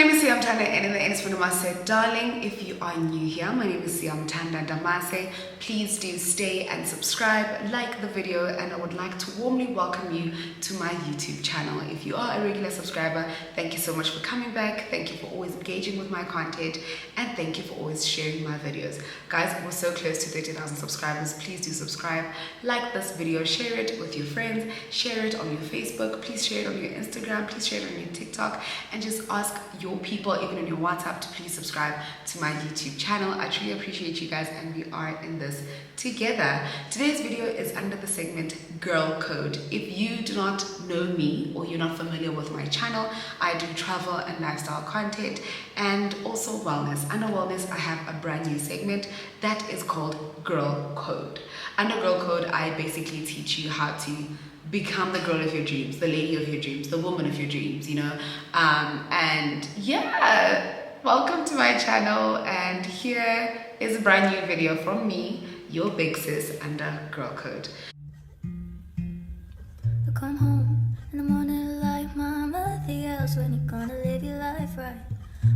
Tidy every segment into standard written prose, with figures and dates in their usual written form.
name is Siam Tanda, and in the end, I said, darling, if you are new here, my name is Siam Tanda Damase. Please do stay and subscribe, like the video, and I would like to warmly welcome you to my YouTube channel. If you are a regular subscriber, thank you so much for coming back. Thank you for always engaging with my content, and thank you for always sharing my videos. Guys, we're so close to 30,000 subscribers. Please do subscribe, like this video, share it with your friends, share it on your Facebook, please share it on your Instagram, please share it on your TikTok, and just ask your people, even on your WhatsApp, to please subscribe to my YouTube channel. I truly appreciate you guys, and we are in this together. Today's video is under the segment Girl Code. If you do not know me or you're not familiar with my channel, I do travel and lifestyle content and also wellness. Under wellness, I have a brand new segment that is called Girl Code. Under Girl Code, I basically teach you how to become the girl of your dreams, the lady of your dreams, the woman of your dreams, you know. And yeah, welcome to my channel, and here is a brand new video from me, your big sis, under Girl Code. I come home in the morning like mama, the else when you gonna live your life right.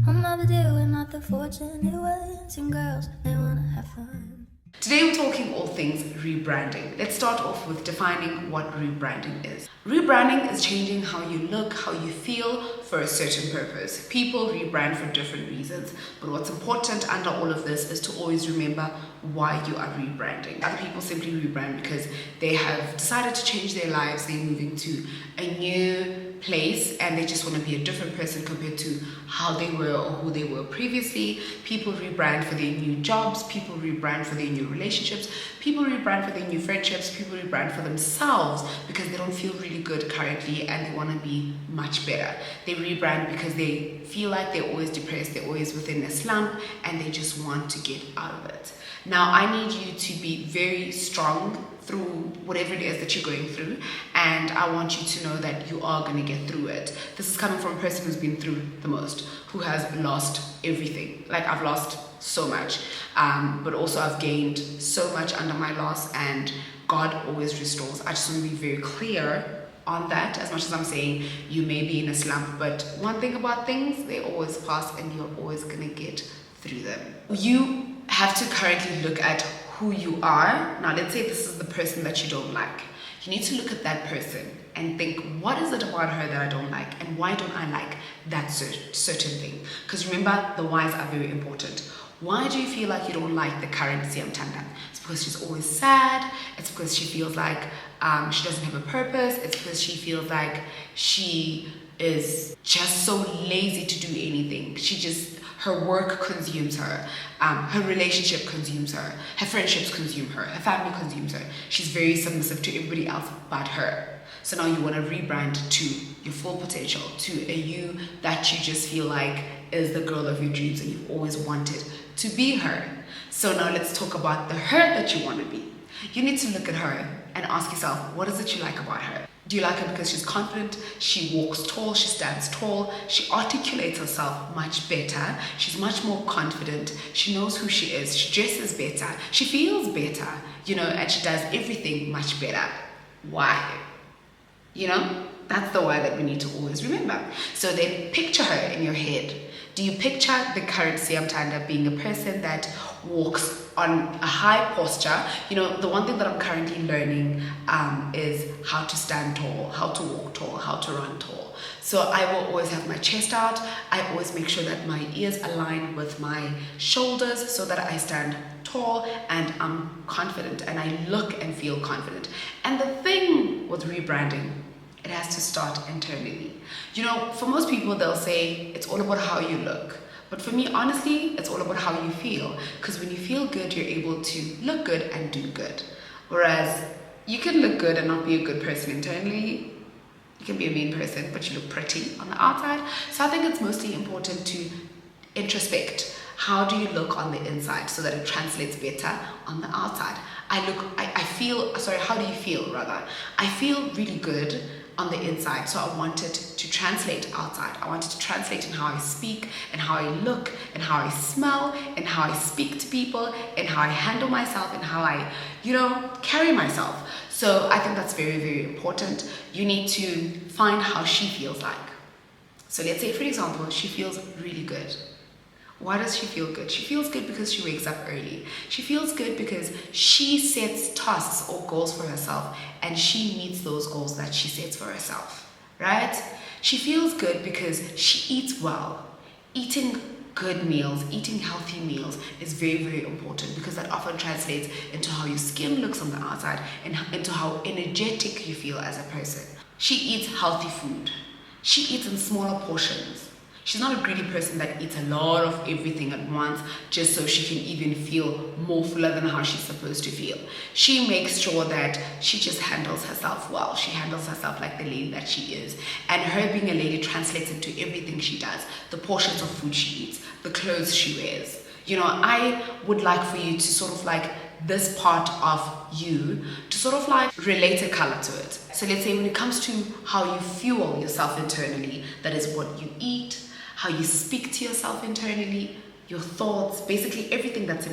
I'm never dealing with the fortunate ones and girls, they wanna have fun. Today we're talking all things rebranding. Let's start off with defining what rebranding is. Rebranding is changing how you look, how you feel for a certain purpose. People rebrand for different reasons, but what's important under all of this is to always remember why you are rebranding. Other people simply rebrand because they have decided to change their lives, they're moving to a new place and they just want to be a different person compared to how they were or who they were previously. People rebrand for their new jobs, people rebrand for their new relationships, people rebrand for their new friendships, people rebrand for themselves because they don't feel really good currently and they want to be much better. They rebrand because they feel like they're always depressed, they're always within a slump, and they just want to get out of it. Now, I need you to be very strong through whatever it is that you're going through, and I want you to know that you are going to get through it. This is coming from a person who's been through the most, who has lost everything. Like, I've lost so much, but also I've gained so much under my loss, and God always restores. I just want to be very clear on that. As much as I'm saying you may be in a slump, but one thing about things, they always pass and you're always going to get through them. You have to currently look at who you are. Now, let's say this is the person that you don't like. You need to look at that person and think, what is it about her that I don't like, and why don't I like that certain thing? Because remember, the whys are very important. Why do you feel like you don't like the current Siam Tanda? It's because she's always sad. It's because she feels like she doesn't have a purpose. It's because she feels like she is just so lazy to do anything. Her work consumes her, her relationship consumes her friendships consume her family consumes her. She's very submissive to everybody else but her. So now you want to rebrand to your full potential, to a you that you just feel like is the girl of your dreams and you've always wanted to be her. So now let's talk about the her that you want to be. You need to look at her and ask yourself, what is it you like about her? Do you like her because she's confident, she walks tall, she stands tall, she articulates herself much better, she's much more confident, she knows who she is, she dresses better, she feels better, you know, and she does everything much better? Why? You know, that's the why that we need to always remember. So then picture her in your head. Do you picture the current Siam Tanda being a person that walks on a high posture? You know, the one thing that I'm currently learning is how to stand tall, how to walk tall, how to run tall. So I will always have my chest out. I always make sure that my ears align with my shoulders so that I stand tall and I'm confident and I look and feel confident. And the thing with rebranding, it has to start internally. You know, for most people, they'll say it's all about how you look. But for me, honestly, it's all about how you feel. Because when you feel good, you're able to look good and do good. Whereas you can look good and not be a good person internally. You can be a mean person, but you look pretty on the outside. So I think it's mostly important to introspect. How do you look on the inside so that it translates better on the outside? How do you feel rather? I feel really good on the inside, so I want it to translate outside. I want it to translate in how I speak and how I look and how I smell and how I speak to people and how I handle myself and how I, carry myself. So I think that's very, very important. You need to find how she feels like. So let's say, for example, she feels really good. Why does she feel good? She feels good because she wakes up early. She feels good because she sets tasks or goals for herself and she meets those goals that she sets for herself, right? She feels good because she eats well. Eating good meals, eating healthy meals is very, very important because that often translates into how your skin looks on the outside and into how energetic you feel as a person. She eats healthy food. She eats in smaller portions. She's not a greedy person that eats a lot of everything at once just so she can even feel more fuller than how she's supposed to feel. She makes sure that she just handles herself well. She handles herself like the lady that she is. And her being a lady translates into everything she does. The portions of food she eats, the clothes she wears. You know, I would like for you to sort of like this part of you to sort of like relate a color to it. So let's say when it comes to how you fuel yourself internally, that is what you eat, how you speak to yourself internally, your thoughts, basically everything that's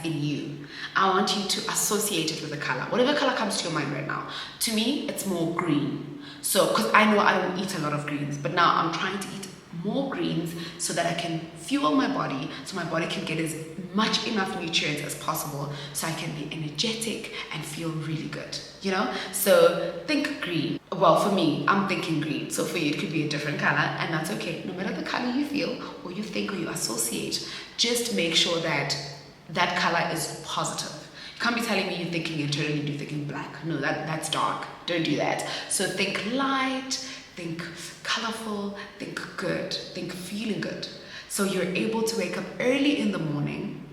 in you. I want you to associate it with a color. Whatever color comes to your mind right now. To me, it's more green. So, because I know I don't eat a lot of greens, but now I'm trying to eat more greens so that I can fuel my body, so my body can get as much enough nutrients as possible so I can be energetic and feel really good, you know? So think green. Well, for me, I'm thinking green. So for you, it could be a different color, and that's okay. No matter the color you feel or you think or you associate, just make sure that that color is positive. You can't be telling me you're thinking internally, you're thinking black. No, that's dark. Don't do that. So think light, think colorful, think good, think feeling good. So you're able to wake up early in the morning,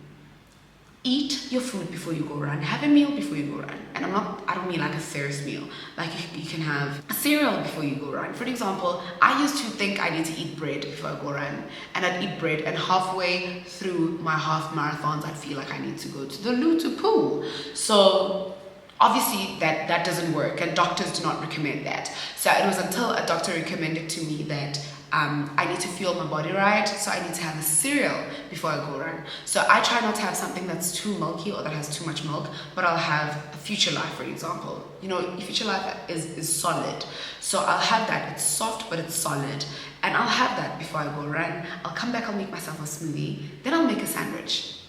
eat your food before you go run, have a meal before you go run. And I don't mean like a serious meal. Like you can have a cereal before you go run. For example, I used to think I need to eat bread before I go run. And I'd eat bread and halfway through my half marathons, I'd feel like I need to go to the loo to poo. So obviously that doesn't work, and doctors do not recommend that. So it was until a doctor recommended to me that I need to fuel my body right, so I need to have a cereal before I go run. So I try not to have something that's too milky or that has too much milk, but I'll have a Future Life, for example. You know, Future Life is solid. So I'll have that. It's soft, but it's solid. And I'll have that before I go run. I'll come back, I'll make myself a smoothie. Then I'll make a sandwich.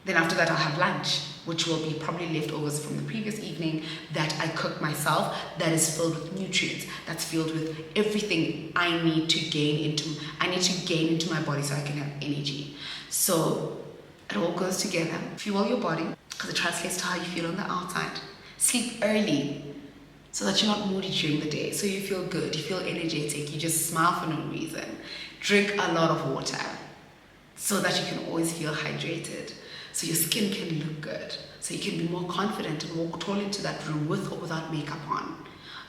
Then after that, I'll have lunch, which will be probably leftovers from the previous evening that I cooked myself, that is filled with nutrients, that's filled with everything I need to gain into my body so I can have energy. So it all goes together. Fuel your body, because it translates to how you feel on the outside. Sleep early, so that you're not moody during the day, so you feel good, you feel energetic, you just smile for no reason. Drink a lot of water, so that you can always feel hydrated. So your skin can look good. So you can be more confident and walk tall into that room with or without makeup on.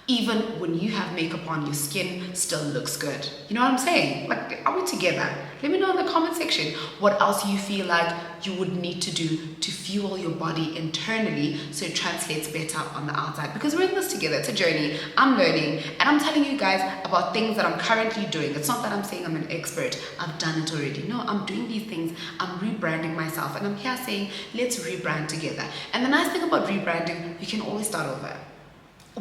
Even when you have makeup on, your skin still looks good. You know what I'm saying? Like, are we together? Let me know in the comment section what else you feel like you would need to do to fuel your body internally so it translates better on the outside. Because we're in this together. It's a journey. I'm learning, and I'm telling you guys about things that I'm currently doing. It's not that I'm saying I'm an expert. I've done it already. No, I'm doing these things. I'm rebranding myself, and I'm here saying, let's rebrand together. And the nice thing about rebranding, you can always start over.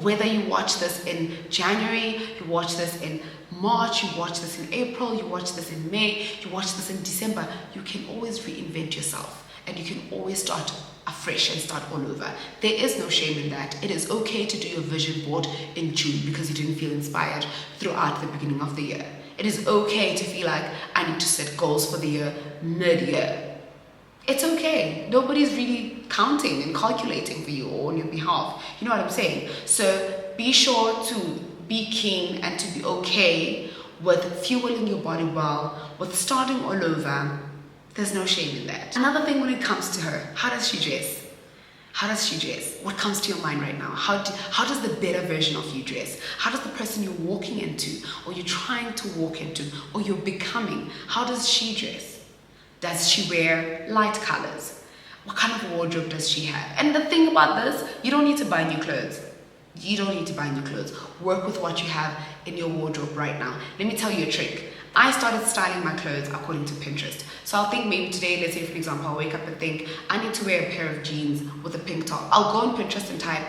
Whether you watch this in January, you watch this in March, you watch this in April, you watch this in May, you watch this in December, you can always reinvent yourself, and you can always start afresh and start all over. There is no shame in that. It is okay to do your vision board in June because you didn't feel inspired throughout the beginning of the year. It is okay to feel like I need to set goals for the year mid-year. It's okay. Nobody's really counting and calculating for you or on your behalf. You know what I'm saying? So be sure to be keen and to be okay with fueling your body well, with starting all over. There's no shame in that. Another thing when it comes to her, how does she dress? How does she dress? What comes to your mind right now? How does the better version of you dress? How does the person you're walking into, or you're trying to walk into, or you're becoming, how does she dress? Does she wear light colors? What kind of wardrobe does she have? And the thing about this, you don't need to buy new clothes. You don't need to buy new clothes. Work with what you have in your wardrobe right now. Let me tell you a trick. I started styling my clothes according to Pinterest. So I'll think maybe today, let's say for example, I'll wake up and think, I need to wear a pair of jeans with a pink top. I'll go on Pinterest and type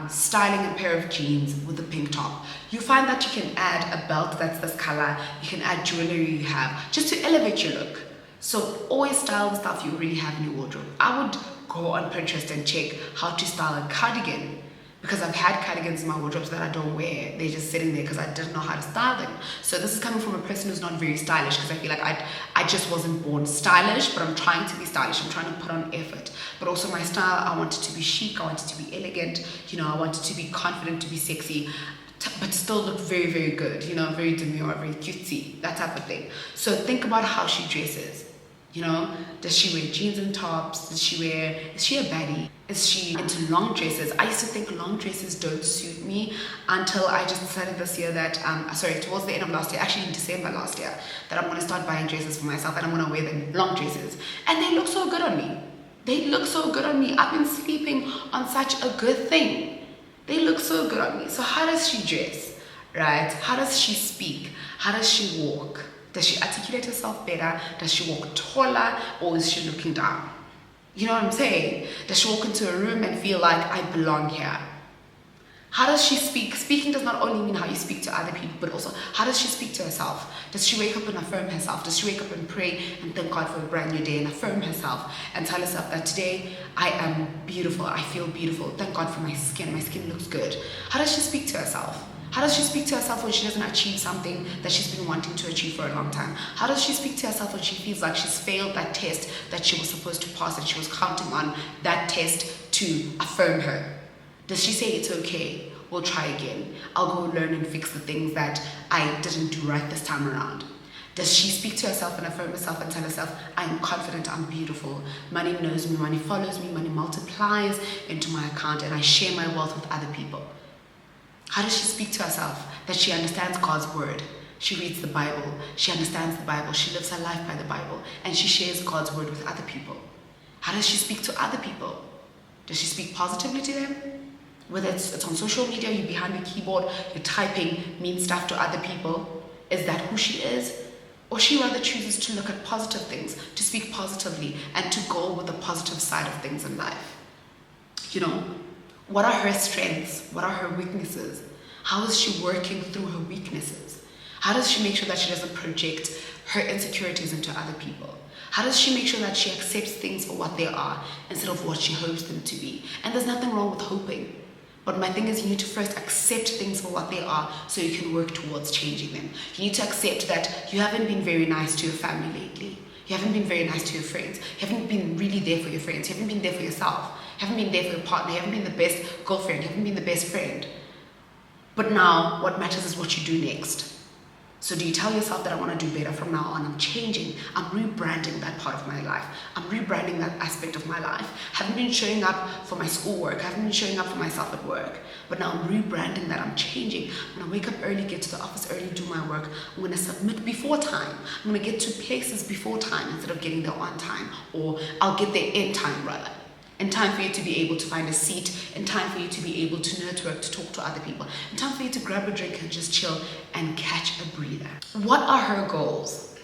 styling a pair of jeans with a pink top. You find that you can add a belt that's this color, you can add jewelry you have, just to elevate your look. So always style the stuff you already have in your wardrobe. I would go on Pinterest and check how to style a cardigan, because I've had cardigans in my wardrobes that I don't wear. They're just sitting there because I didn't know how to style them. So this is coming from a person who's not very stylish, because I feel like I just wasn't born stylish, but I'm trying to be stylish. I'm trying to put on effort. But also my style, I want it to be chic, I want it to be elegant, you know, I want it to be confident, to be sexy, but still look very, very good, you know, very demure, very cutesy, that type of thing. So think about how she dresses. You know, does she wear jeans and tops? Is she a baddie? Is she into long dresses? I used to think long dresses don't suit me until I just decided this year that, towards the end of last year, actually in December last year, that I'm going to start buying dresses for myself and I'm going to wear them, long dresses. And they look so good on me. They look so good on me. I've been sleeping on such a good thing. They look so good on me. So how does she dress, right? How does she speak? How does she walk? Does she articulate herself better? Does she walk taller, or is she looking down? You know what I'm saying? Does she walk into a room and feel like I belong here? How does she speak? Speaking does not only mean how you speak to other people, but also how does she speak to herself? Does she wake up and affirm herself? Does she wake up and pray and thank God for a brand new day and affirm herself and tell herself that today I am beautiful, I feel beautiful, thank God for my skin looks good. How does she speak to herself? How does she speak to herself when she doesn't achieve something that she's been wanting to achieve for a long time? How does she speak to herself when she feels like she's failed that test that she was supposed to pass and she was counting on that test to affirm her? Does she say it's okay, we'll try again, I'll go learn and fix the things that I didn't do right this time around? Does she speak to herself and affirm herself and tell herself, I am confident, I'm beautiful, money knows me, money follows me, money multiplies into my account, and I share my wealth with other people? How does she speak to herself? That she understands God's word. She reads the Bible. She understands the Bible. She lives her life by the Bible. And she shares God's word with other people. How does she speak to other people? Does she speak positively to them? Whether it's on social media, you're behind the keyboard, you're typing mean stuff to other people. Is that who she is? Or she rather chooses to look at positive things, to speak positively, and to go with the positive side of things in life? You know, what are her strengths? What are her weaknesses? How is she working through her weaknesses? How does she make sure that she doesn't project her insecurities into other people? How does she make sure that she accepts things for what they are instead of what she hopes them to be? And there's nothing wrong with hoping. But my thing is, you need to first accept things for what they are so you can work towards changing them. You need to accept that you haven't been very nice to your family lately. You haven't been very nice to your friends. You haven't been really there for your friends. You haven't been there for yourself. You haven't been there for your partner. You haven't been the best girlfriend. You haven't been the best friend. But now, what matters is what you do next. So do you tell yourself that I want to do better from now on? I'm changing. I'm rebranding that part of my life. I'm rebranding that aspect of my life. I haven't been showing up for my schoolwork. I haven't been showing up for myself at work. But now I'm rebranding that. I'm changing. I'm going to wake up early, get to the office early, do my work. I'm going to submit before time. I'm going to get to places before time instead of getting there on time. Or I'll get there in time, rather. In time for you to be able to find a seat, in time for you to be able to network, to talk to other people, in time for you to grab a drink and just chill and catch a breather. What are her goals?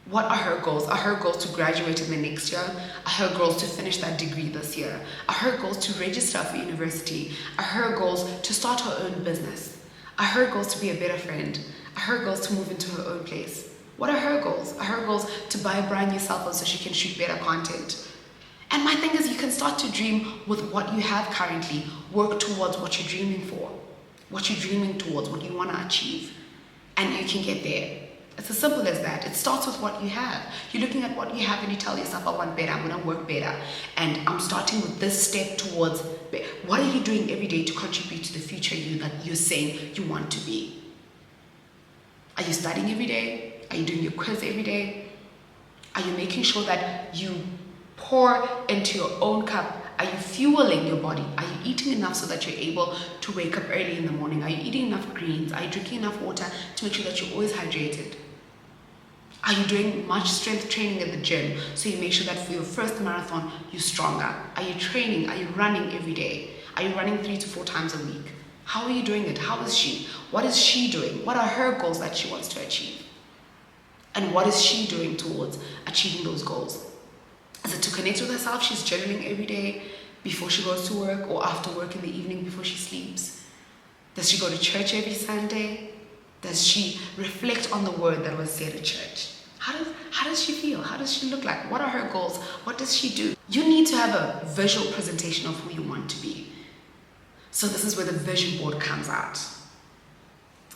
What are her goals? Are her goals to graduate in the next year? Are her goals to finish that degree this year? Are her goals to register for university? Are her goals to start her own business? Are her goals to be a better friend? Are her goals to move into her own place? What are her goals? Are her goals to buy a brand new cell phone so she can shoot better content? And my thing is, you can start to dream with what you have currently. Work towards what you're dreaming for, what you're dreaming towards, what you want to achieve. And you can get there. It's as simple as that. It starts with what you have. You're looking at what you have and you tell yourself, I want better, I'm going to work better. And I'm starting with this step towards what are you doing every day to contribute to the future you that you're saying you want to be? Are you studying every day? Are you doing your quiz every day? Are you making sure that you pour into your own cup? Are you fueling your body? Are you eating enough so that you're able to wake up early in the morning? Are you eating enough greens? Are you drinking enough water to make sure that you're always hydrated? Are you doing much strength training at the gym so you make sure that for your first marathon you're stronger? Are you training? Are you running every day? Are you running 3 to 4 times a week? How are you doing it? How is she? What is she doing? What are her goals that she wants to achieve? And what is she doing towards achieving those goals? Is it to connect with herself? She's journaling every day. before she goes to work or after work in the evening before she sleeps? Does she go to church every Sunday? Does she reflect on the word that was said at church? How does she feel? How does she look like? What are her goals? What does she do? You need to have a visual presentation of who you want to be. So this is where the vision board comes out.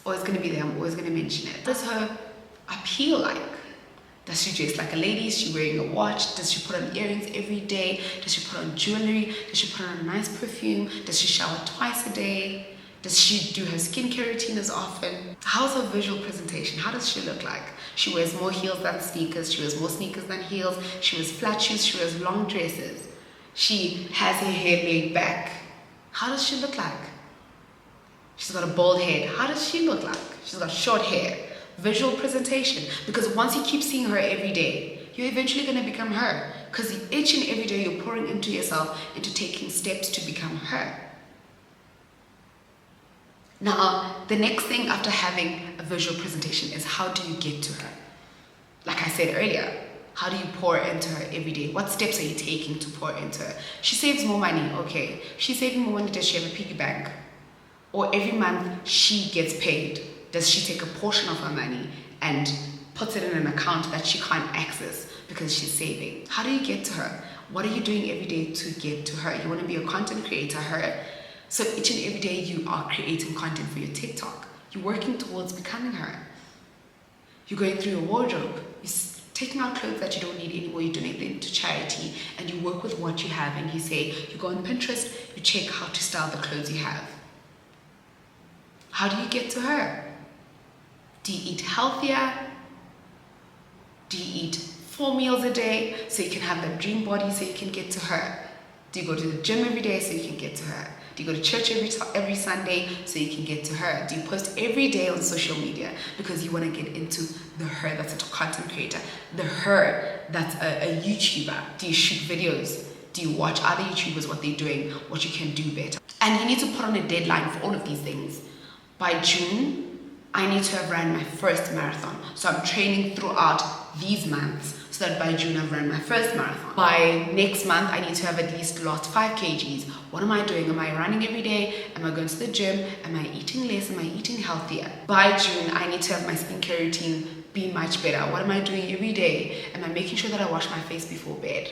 Always going to be there. I'm always going to mention it. What does her appeal like? Does she dress like a lady? Is she wearing a watch? Does she put on earrings every day? Does she put on jewelry? Does she put on a nice perfume? Does she shower twice a day? Does she do her skincare routine as often? How's her visual presentation? How does she look like? She wears more heels than sneakers. She wears more sneakers than heels. She wears flat shoes. She wears long dresses. She has her hair laid back. How does she look like? She's got a bald head. How does she look like? She's got short hair. Visual presentation. Because once you keep seeing her every day, you're eventually going to become her. Because each and every day you're pouring into yourself, into taking steps to become her. Now, the next thing after having a visual presentation is, how do you get to her? Like I said earlier, how do you pour into her every day? What steps are you taking to pour into her? She saves more money. Okay. She's saving more money. Does she have a piggy bank? Or every month she gets paid, does she take a portion of her money and puts it in an account that she can't access because she's saving? How do you get to her? What are you doing every day to get to her? You want to be a content creator, her. So each and every day you are creating content for your TikTok. You're working towards becoming her. You're going through your wardrobe. You're taking out clothes that you don't need anymore. You donate them to charity and you work with what you have, and you say, you go on Pinterest, you check how to style the clothes you have. How do you get to her? Do you eat healthier? Do you eat 4 meals a day so you can have that dream body so you can get to her? Do you go to the gym every day so you can get to her? Do you go to church every Sunday so you can get to her? Do you post every day on social media because you want to get into the her that's a content creator, the her that's a YouTuber? Do you shoot videos? Do you watch other YouTubers, what they're doing, what you can do better? And you need to put on a deadline for all of these things. By June, I need to have run my first marathon. So I'm training throughout these months so that by June I've run my first marathon. By next month, I need to have at least lost 5 kgs. What am I doing? Am I running every day? Am I going to the gym? Am I eating less? Am I eating healthier? By June, I need to have my skincare routine be much better. What am I doing every day? Am I making sure that I wash my face before bed?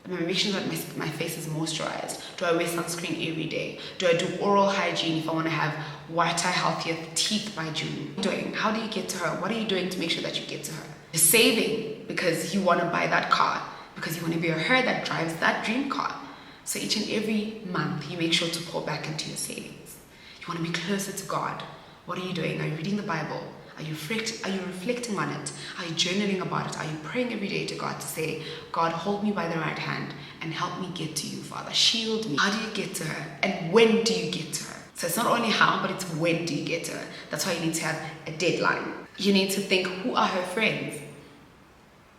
Am I making sure that my face is moisturized? Do I wear sunscreen every day? Do I do oral hygiene if I want to have whiter, healthier teeth by June? How do you get to her? What are you doing to make sure that you get to her? You're saving because you want to buy that car, because you want to be a her that drives that dream car. So each and every month, you make sure to pour back into your savings. You want to be closer to God. What are you doing? Are you reading the Bible? Are you reflecting on it? Are you journaling about it? Are you praying every day to God to say, God, hold me by the right hand and help me get to you, Father. Shield me. How do you get to her? And when do you get to her? So it's not only how, but it's when do you get to her. That's why you need to have a deadline. You need to think, who are her friends?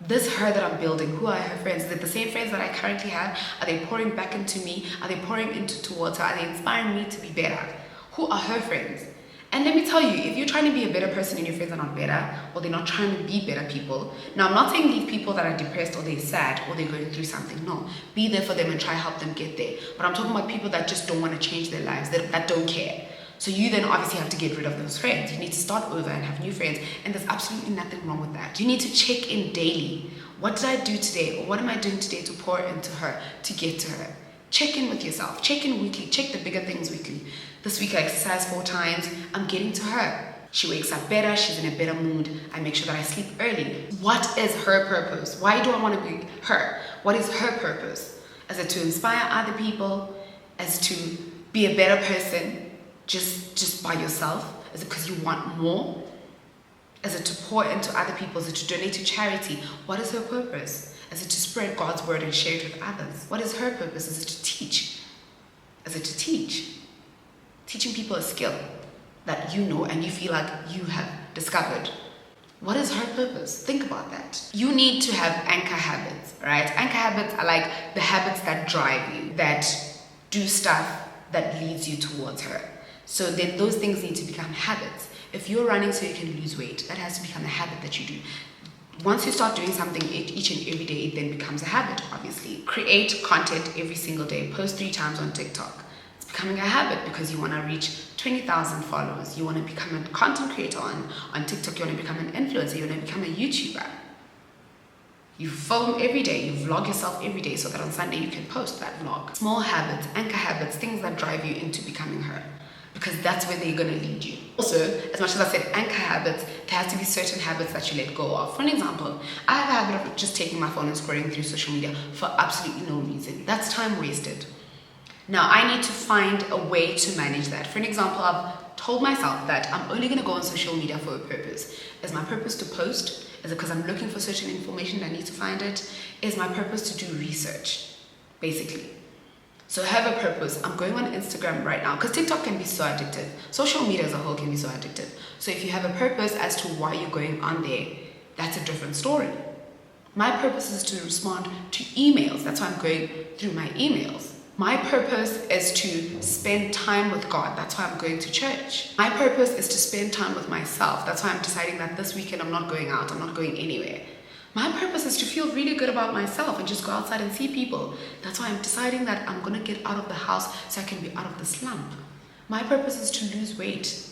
This her that I'm building, who are her friends? Is it the same friends that I currently have? Are they pouring back into me? Are they pouring towards her? Are they inspiring me to be better? Who are her friends? And let me tell you, if you're trying to be a better person and your friends are not better, or they're not trying to be better people, now I'm not saying leave people that are depressed or they're sad or they're going through something. No, be there for them and try to help them get there. But I'm talking about people that just don't want to change their lives, that don't care. So you then obviously have to get rid of those friends. You need to start over and have new friends, and there's absolutely nothing wrong with that. You need to check in daily. What did I do today, or what am I doing today to pour into her, to get to her? Check in with yourself. Check in weekly. Check the bigger things weekly. This week I exercise 4 times. I'm getting to her. She wakes up better. She's in a better mood. I make sure that I sleep early. What is her purpose? Why do I want to be her? What is her purpose? Is it to inspire other people? Is it to be a better person just by yourself? Is it because you want more? Is it to pour into other people? Is it to donate to charity? What is her purpose? Is it to spread God's word and share it with others? What is her purpose? Is it to teach? Is it to teach? Teaching people a skill that you know and you feel like you have discovered. What is her purpose? Think about that. You need to have anchor habits, right? Anchor habits are like the habits that drive you, that do stuff that leads you towards her. So then those things need to become habits. If you're running so you can lose weight, that has to become a habit that you do. Once you start doing something each and every day, it then becomes a habit, obviously. Create content every single day. Post 3 times on TikTok. It's becoming a habit because you want to reach 20,000 followers. You want to become a content creator on TikTok. You want to become an influencer. You want to become a YouTuber. You film every day. You vlog yourself every day so that on Sunday you can post that vlog. Small habits, anchor habits, things that drive you into becoming her. Because that's where they're going to lead you. Also, as much as I said anchor habits, there has to be certain habits that you let go of. For an example, I have a habit of just taking my phone and scrolling through social media for absolutely no reason. That's time wasted. Now, I need to find a way to manage that. For an example, I've told myself that I'm only going to go on social media for a purpose. Is my purpose to post? Is it because I'm looking for certain information and I need to find it? Is my purpose to do research, basically? So have a purpose. I'm going on Instagram right now because TikTok can be so addictive. Social media as a whole can be so addictive. So if you have a purpose as to why you're going on there, that's a different story. My purpose is to respond to emails. That's why I'm going through my emails. My purpose is to spend time with God. That's why I'm going to church. My purpose is to spend time with myself. That's why I'm deciding that this weekend I'm not going out. I'm not going anywhere. My purpose is to feel really good about myself and just go outside and see people. That's why I'm deciding that I'm going to get out of the house so I can be out of the slump. My purpose is to lose weight.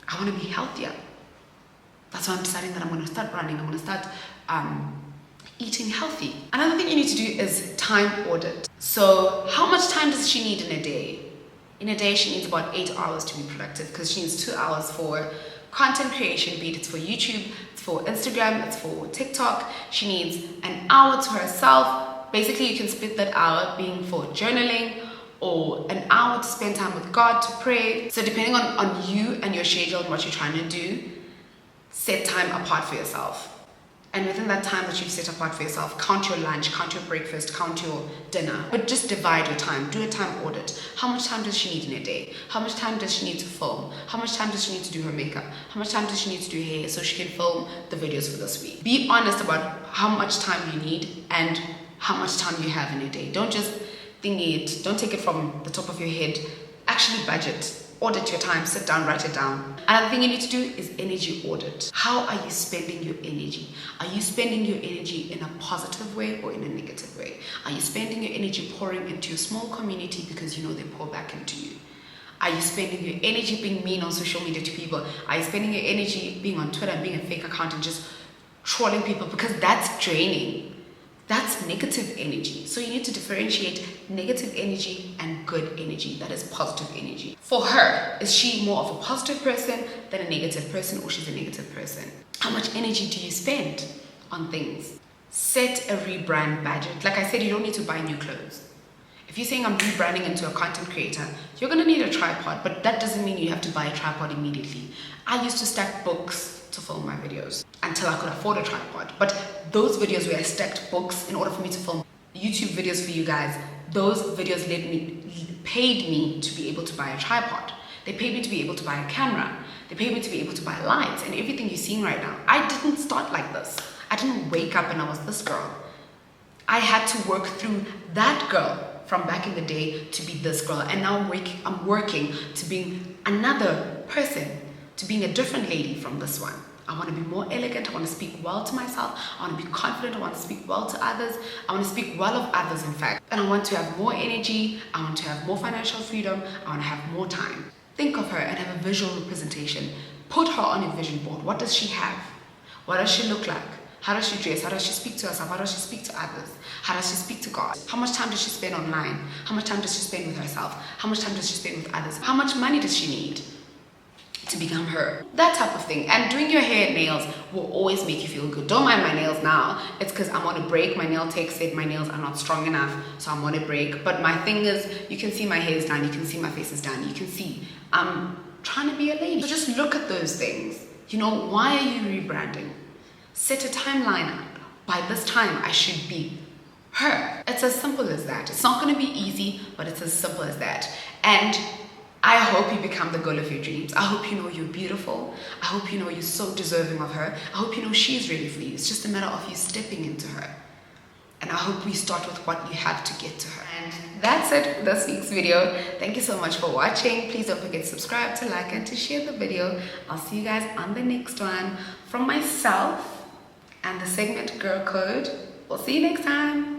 I want to be healthier. That's why I'm deciding that I'm going to start running. I'm going to start eating healthy. Another thing you need to do is time audit. So how much time does she need in a day? In a day, she needs about 8 hours to be productive because she needs 2 hours for content creation, be it it's for YouTube, it's for Instagram, it's for TikTok. She needs an hour to herself. Basically, you can split that hour being for journaling or an hour to spend time with God to pray. So depending on you and your schedule and what you're trying to do, set time apart for yourself. And within that time that you've set apart for yourself, count your lunch, count your breakfast, count your dinner. But just divide your time. Do a time audit. How much time does she need in a day? How much time does she need to film? How much time does she need to do her makeup? How much time does she need to do hair so she can film the videos for this week? Be honest about how much time you need and how much time you have in a day. Don't just think it. Don't take it from the top of your head. Actually budget. Audit your time, sit down, write it down. Another thing you need to do is energy audit. How are you spending your energy? Are you spending your energy in a positive way or in a negative way? Are you spending your energy pouring into your small community because you know they pour back into you? Are you spending your energy being mean on social media to people? Are you spending your energy being on Twitter and being a fake account and just trolling people? Because that's draining. That's negative energy. So you need to differentiate negative energy and good energy. That is positive energy. For her, is she more of a positive person than a negative person, or she's a negative person? How much energy do you spend on things? Set a rebrand budget. Like I said, you don't need to buy new clothes. If you're saying I'm rebranding into a content creator, you're going to need a tripod, but that doesn't mean you have to buy a tripod immediately. I used to stack books to film my videos until I could afford a tripod. But those videos where I stacked books in order for me to film YouTube videos for you guys, those videos paid me to be able to buy a tripod. They paid me to be able to buy a camera. They paid me to be able to buy lights and everything you're seeing right now. I didn't start like this. I didn't wake up and I was this girl. I had to work through that girl from back in the day to be this girl. And now I'm working to being another person, to being a different lady from this one. I want to be more elegant. I want to speak well to myself. I want to be confident. I want to speak well to others. I want to speak well of others, in fact. And I want to have more energy. I want to have more financial freedom. I want to have more time. Think of her and have a visual representation. Put her on a vision board. What does she have? What does she look like? How does she dress? How does she speak to herself? How does she speak to others? How does she speak to God? How much time does she spend online? How much time does she spend with herself? How much time does she spend with others? How much money does she need to become her? That type of thing. And doing your hair and nails will always make you feel good. Don't mind my nails now. It's because I'm on a break. My nail tech said my nails are not strong enough, so I'm on a break. But my thing is, you can see my hair is done. You can see my face is done. You can see I'm trying to be a lady. So just look at those things. You know, why are you rebranding? Set a timeline up. By this time, I should be her. It's as simple as that. It's not going to be easy, but it's as simple as that. And I hope you become the girl of your dreams. I hope you know you're beautiful. I hope you know you're so deserving of her. I hope you know she's ready for you. It's just a matter of you stepping into her. And I hope we start with what you have to get to her. And that's it for this week's video. Thank you so much for watching. Please don't forget to subscribe, to like, and to share the video. I'll see you guys on the next one. From myself, and the segment Girl Code. We'll see you next time.